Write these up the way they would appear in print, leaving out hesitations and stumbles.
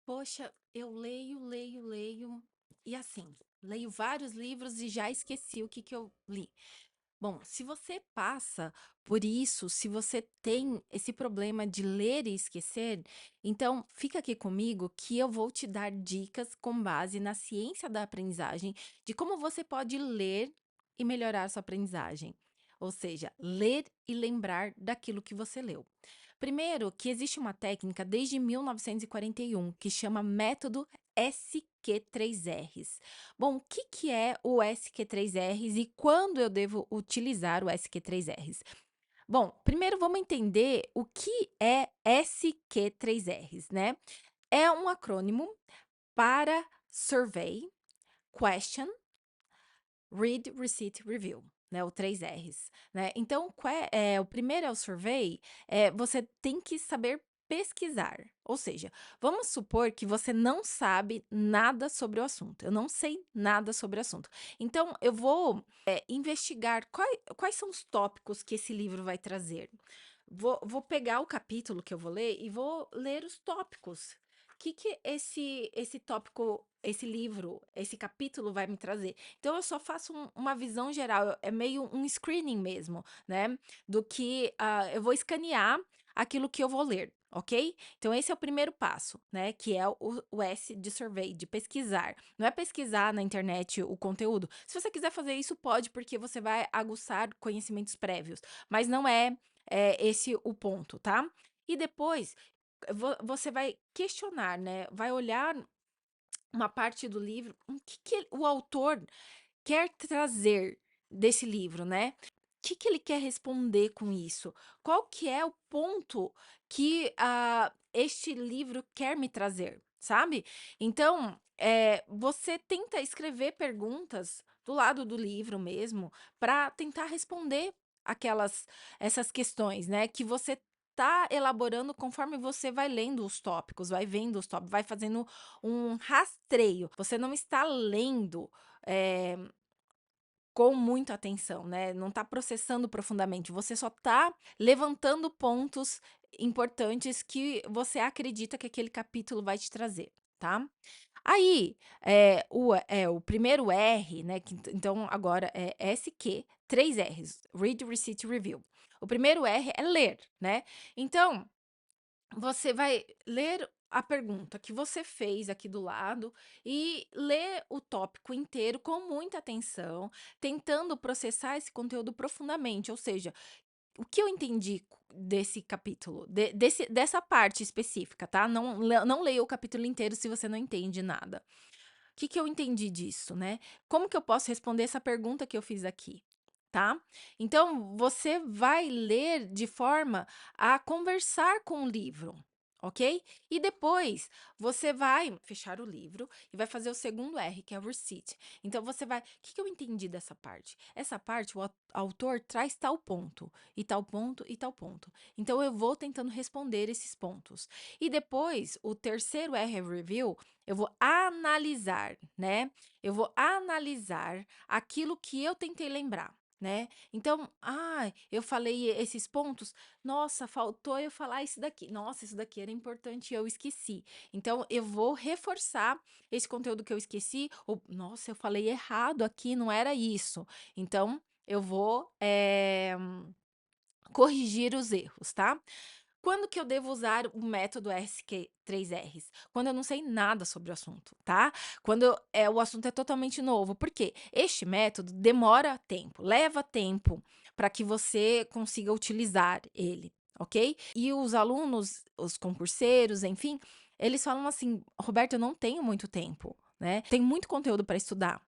Poxa, eu leio, leio, leio, e assim, leio vários livros e já esqueci o que que eu li. Bom, se você passa por isso, se você tem esse problema de ler e esquecer, então fica aqui comigo que eu vou te dar dicas com base na ciência da aprendizagem de como você pode ler e melhorar sua aprendizagem. Ou seja, ler e lembrar daquilo que você leu. Primeiro, que existe uma técnica desde 1941 que chama método SQ3Rs. Bom, o que que é o SQ3Rs e quando eu devo utilizar o SQ3Rs? Bom, primeiro vamos entender o que é SQ3Rs, né? É um acrônimo para Survey, Question, Read, Receipt, Review, né, o 3 R's, né. Então, o primeiro é o survey, você tem que saber pesquisar, ou seja, vamos supor que você não sabe nada sobre o assunto, eu não sei nada sobre o assunto. Então eu vou, investigar quais são os tópicos que esse livro vai trazer. Vou pegar o capítulo que eu vou ler e vou ler os tópicos. Que esse tópico, esse livro, esse capítulo vai me trazer? Então eu só faço uma visão geral, é meio um screening mesmo, né, do que, eu vou escanear aquilo que eu vou ler, ok? Então esse é o primeiro passo, né, que é o S de survey, de pesquisar. Não é pesquisar na internet o conteúdo. Se você quiser fazer isso, pode, porque você vai aguçar conhecimentos prévios, mas não é, esse o ponto, tá? E depois, você vai questionar, né, vai olhar uma parte do livro, o que que o autor quer trazer desse livro, né? O que que ele quer responder com isso? Qual que é o ponto que este livro quer me trazer, sabe? Então, você tenta escrever perguntas do lado do livro mesmo para tentar responder aquelas essas questões, né? Que você tá elaborando conforme você vai lendo os tópicos, vai vendo os tópicos, vai fazendo um rastreio. Você não está lendo eh, com muita atenção, né, não tá processando profundamente, você só tá levantando pontos importantes que você acredita que aquele capítulo vai te trazer, tá. Aí, o primeiro R, né, que então agora é SQ, 3 R's, Read, Receipt, Review. O primeiro R é ler, né, então você vai ler a pergunta que você fez aqui do lado e ler o tópico inteiro com muita atenção, tentando processar esse conteúdo profundamente. Ou seja, o que eu entendi desse capítulo, dessa parte específica, tá? Não leia o capítulo inteiro se você não entende nada. O que que eu entendi disso, né? Como que eu posso responder essa pergunta que eu fiz aqui? Tá? Então, você vai ler de forma a conversar com o livro, ok? E depois você vai fechar o livro e vai fazer o segundo R, que é o receipt. Então, você vai. O que que eu entendi dessa parte? Essa parte, o autor traz tal ponto, e tal ponto, e tal ponto. Então, eu vou tentando responder esses pontos. E depois, o terceiro R é review, eu vou analisar, né? Eu vou analisar aquilo que eu tentei lembrar. Né? Então, eu falei esses pontos, nossa, faltou eu falar isso daqui. Nossa, isso daqui era importante e eu esqueci. Então, eu vou reforçar esse conteúdo que eu esqueci. Ou, nossa, eu falei errado aqui, não era isso. Então, eu vou corrigir os erros, tá? Quando que eu devo usar o método SQ3Rs? Quando eu não sei nada sobre o assunto, tá? Quando o assunto é totalmente novo. Por quê? Este método demora tempo, leva tempo para que você consiga utilizar ele, ok? E os alunos, os concurseiros, enfim, eles falam assim: Roberto, eu não tenho muito tempo, né? Tem muito conteúdo para estudar.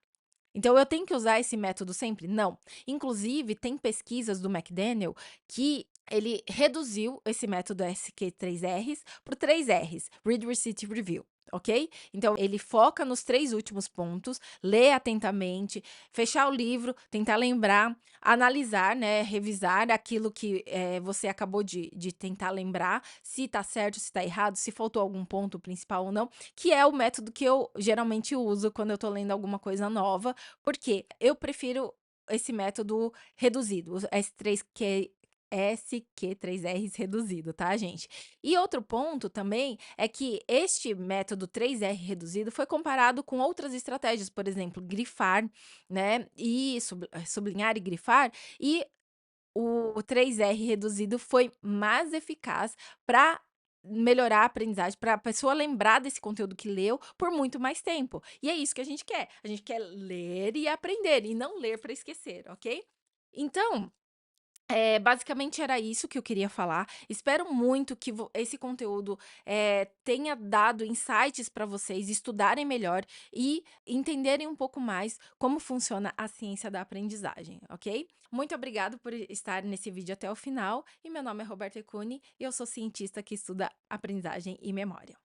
Então eu tenho que usar esse método sempre? Não. Inclusive, tem pesquisas do McDaniel que ele reduziu esse método SQ3Rs por 3 Rs, Read, Receipt, Review, ok? Então ele foca nos 3 últimos pontos, lê atentamente, fechar o livro, tentar lembrar, analisar, né, revisar aquilo que você acabou de tentar lembrar, se tá certo, se tá errado, se faltou algum ponto principal ou não, que é o método que eu geralmente uso quando eu tô lendo alguma coisa nova, porque eu prefiro esse método reduzido, o S3Q SQ3Rs reduzido, tá, gente? E outro ponto também é que este método 3R reduzido foi comparado com outras estratégias, por exemplo, grifar, né, e sublinhar e grifar, e o 3R reduzido foi mais eficaz para melhorar a aprendizagem, para a pessoa lembrar desse conteúdo que leu por muito mais tempo. E é isso que a gente quer. A gente quer ler e aprender, e não ler para esquecer, ok? Então, basicamente era isso que eu queria falar. Espero muito que esse conteúdo tenha dado insights para vocês estudarem melhor e entenderem um pouco mais como funciona a ciência da aprendizagem, ok? Muito obrigado por estar nesse vídeo até o final. E meu nome é Roberta Cuni e eu sou cientista que estuda aprendizagem e memória.